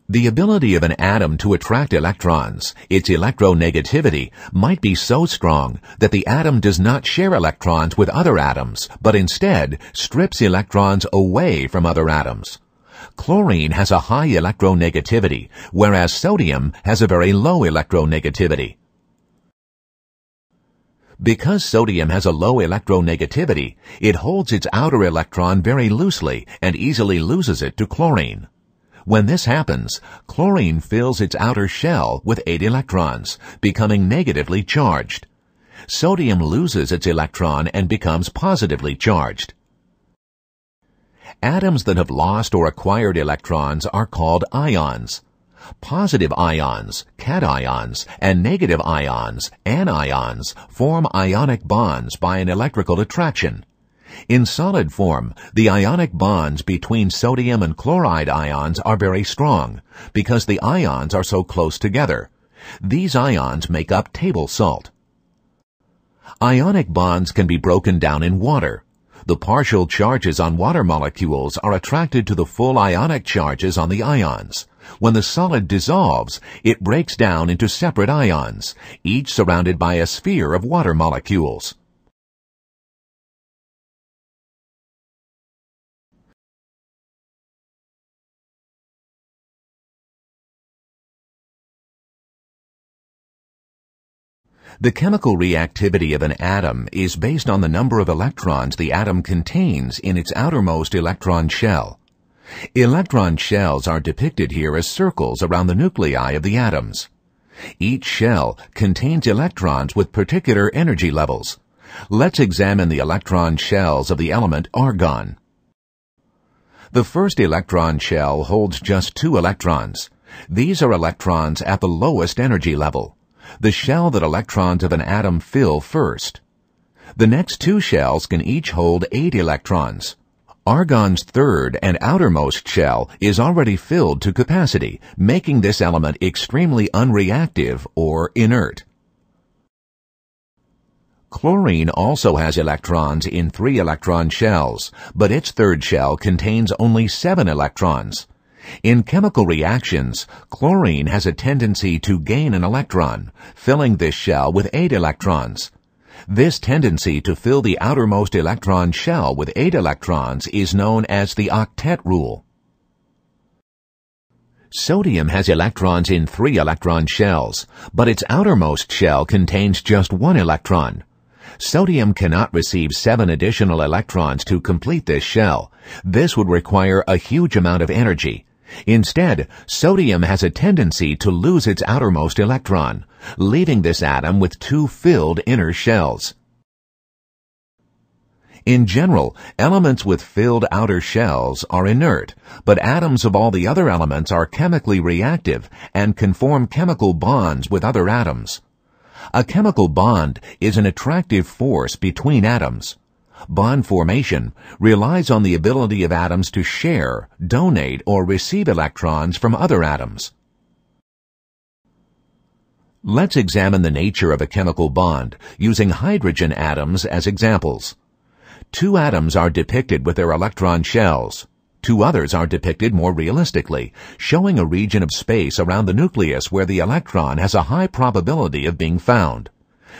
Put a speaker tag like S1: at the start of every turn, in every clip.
S1: The ability of an atom to attract electrons, its electronegativity, might be so strong that the atom does not share electrons with other atoms, but instead strips electrons away from other atoms. Chlorine has a high electronegativity, whereas sodium has a very low electronegativity. Because sodium has a low electronegativity, it holds its outer electron very loosely and easily loses it to chlorine. When this happens, chlorine fills its outer shell with 8 electrons, becoming negatively charged. Sodium loses its electron and becomes positively charged. Atoms that have lost or acquired electrons are called ions. Positive ions, cations, and negative ions, anions, form ionic bonds by an electrical attraction. In solid form, the ionic bonds between sodium and chloride ions are very strong because the ions are so close together. These ions make up table salt. Ionic bonds can be broken down in water. The partial charges on water molecules are attracted to the full ionic charges on the ions. When the solid dissolves, it breaks down into separate ions, each surrounded by a sphere of water molecules. The chemical reactivity of an atom is based on the number of electrons the atom contains in its outermost electron shell. Electron shells are depicted here as circles around the nuclei of the atoms. Each shell contains electrons with particular energy levels. Let's examine the electron shells of the element argon. The first electron shell holds just 2 electrons. These are electrons at the lowest energy level, the shell that electrons of an atom fill first. The next 2 shells can each hold 8 electrons. Argon's third and outermost shell is already filled to capacity, making this element extremely unreactive or inert. Chlorine also has electrons in 3 electron shells, but its third shell contains only 7 electrons. In chemical reactions, chlorine has a tendency to gain an electron, filling this shell with 8 electrons. This tendency to fill the outermost electron shell with 8 electrons is known as the octet rule. Sodium has electrons in 3 electron shells, but its outermost shell contains just 1 electron. Sodium cannot receive 7 additional electrons to complete this shell. This would require a huge amount of energy. Instead, sodium has a tendency to lose its outermost electron, leaving this atom with 2 filled inner shells. In general, elements with filled outer shells are inert, but atoms of all the other elements are chemically reactive and can form chemical bonds with other atoms. A chemical bond is an attractive force between atoms. Bond formation relies on the ability of atoms to share, donate, or receive electrons from other atoms. Let's examine the nature of a chemical bond using hydrogen atoms as examples. 2 atoms are depicted with their electron shells. 2 others are depicted more realistically, showing a region of space around the nucleus where the electron has a high probability of being found.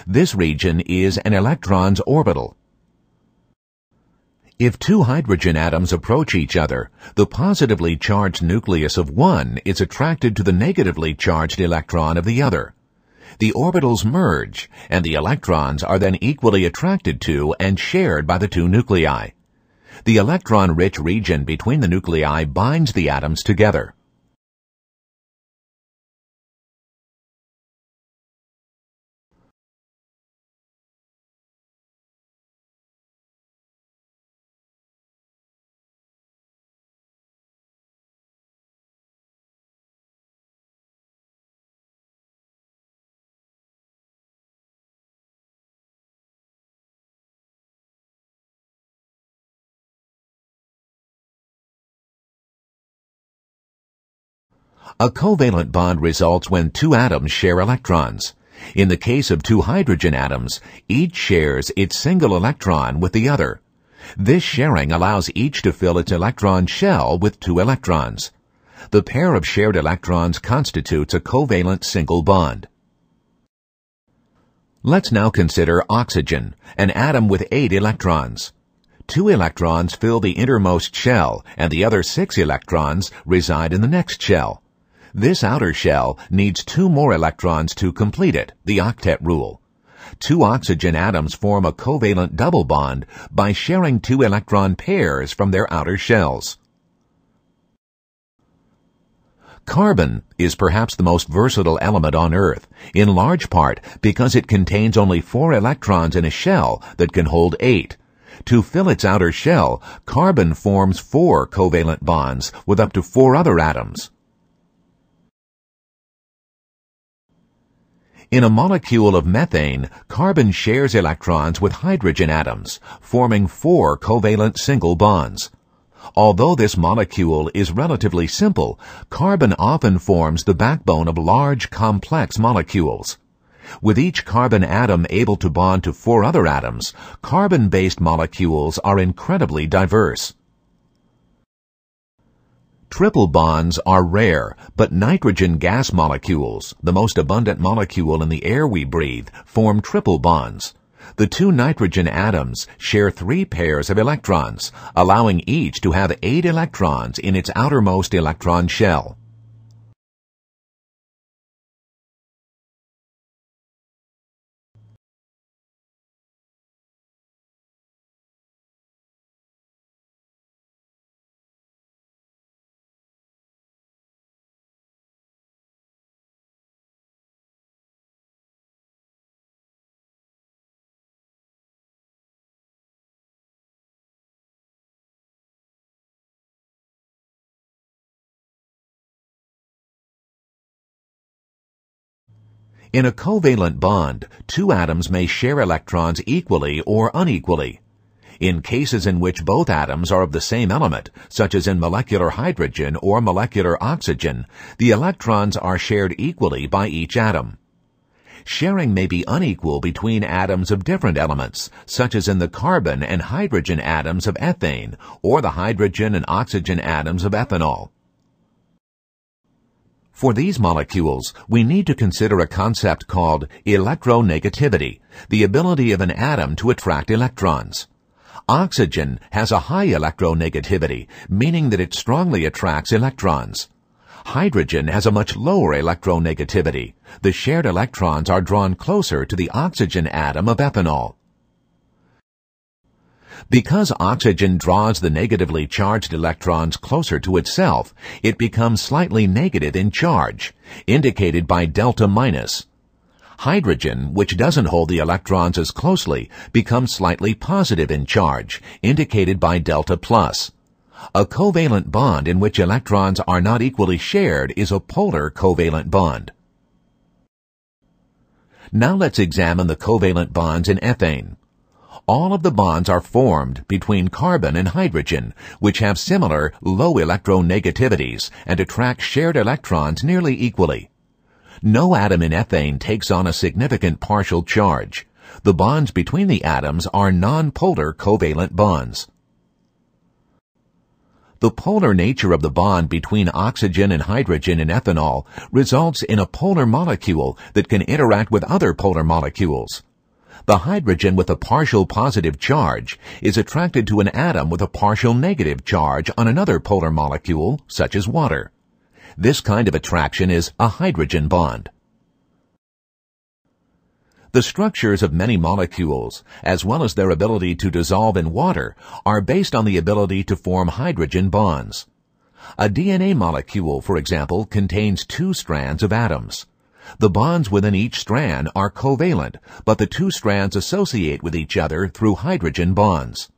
S1: This region is an electron's orbital. If 2 hydrogen atoms approach each other, the positively charged nucleus of one is attracted to the negatively charged electron of the other. The orbitals merge, and the electrons are then equally attracted to and shared by the 2 nuclei. The electron-rich region between the nuclei binds the atoms together. A covalent bond results when 2 atoms share electrons. In the case of 2 hydrogen atoms, each shares its single electron with the other. This sharing allows each to fill its electron shell with 2 electrons. The pair of shared electrons constitutes a covalent single bond. Let's now consider oxygen, an atom with 8 electrons. 2 electrons fill the innermost shell, and the other 6 electrons reside in the next shell. This outer shell needs 2 more electrons to complete it, the octet rule. 2 oxygen atoms form a covalent double bond by sharing 2 electron pairs from their outer shells. Carbon is perhaps the most versatile element on Earth, in large part because it contains only 4 electrons in a shell that can hold 8. To fill its outer shell, carbon forms 4 covalent bonds with up to 4 other atoms. In a molecule of methane, carbon shares electrons with hydrogen atoms, forming 4 covalent single bonds. Although this molecule is relatively simple, carbon often forms the backbone of large, complex molecules. With each carbon atom able to bond to 4 other atoms, carbon-based molecules are incredibly diverse. Triple bonds are rare, but nitrogen gas molecules, the most abundant molecule in the air we breathe, form triple bonds. The 2 nitrogen atoms share 3 pairs of electrons, allowing each to have 8 electrons in its outermost electron shell. In a covalent bond, 2 atoms may share electrons equally or unequally. In cases in which both atoms are of the same element, such as in molecular hydrogen or molecular oxygen, the electrons are shared equally by each atom. Sharing may be unequal between atoms of different elements, such as in the carbon and hydrogen atoms of ethane, or the hydrogen and oxygen atoms of ethanol. For these molecules, we need to consider a concept called electronegativity, the ability of an atom to attract electrons. Oxygen has a high electronegativity, meaning that it strongly attracts electrons. Hydrogen has a much lower electronegativity. The shared electrons are drawn closer to the oxygen atom of ethanol. Because oxygen draws the negatively charged electrons closer to itself, it becomes slightly negative in charge, indicated by delta minus. Hydrogen, which doesn't hold the electrons as closely, becomes slightly positive in charge, indicated by delta plus. A covalent bond in which electrons are not equally shared is a polar covalent bond. Now let's examine the covalent bonds in ethane. All of the bonds are formed between carbon and hydrogen, which have similar low electronegativities and attract shared electrons nearly equally. No atom in ethane takes on a significant partial charge. The bonds between the atoms are non-polar covalent bonds. The polar nature of the bond between oxygen and hydrogen in ethanol results in a polar molecule that can interact with other polar molecules. The hydrogen with a partial positive charge is attracted to an atom with a partial negative charge on another polar molecule, such as water. This kind of attraction is a hydrogen bond. The structures of many molecules, as well as their ability to dissolve in water, are based on the ability to form hydrogen bonds. A DNA molecule, for example, contains 2 strands of atoms. The bonds within each strand are covalent, but the 2 strands associate with each other through hydrogen bonds.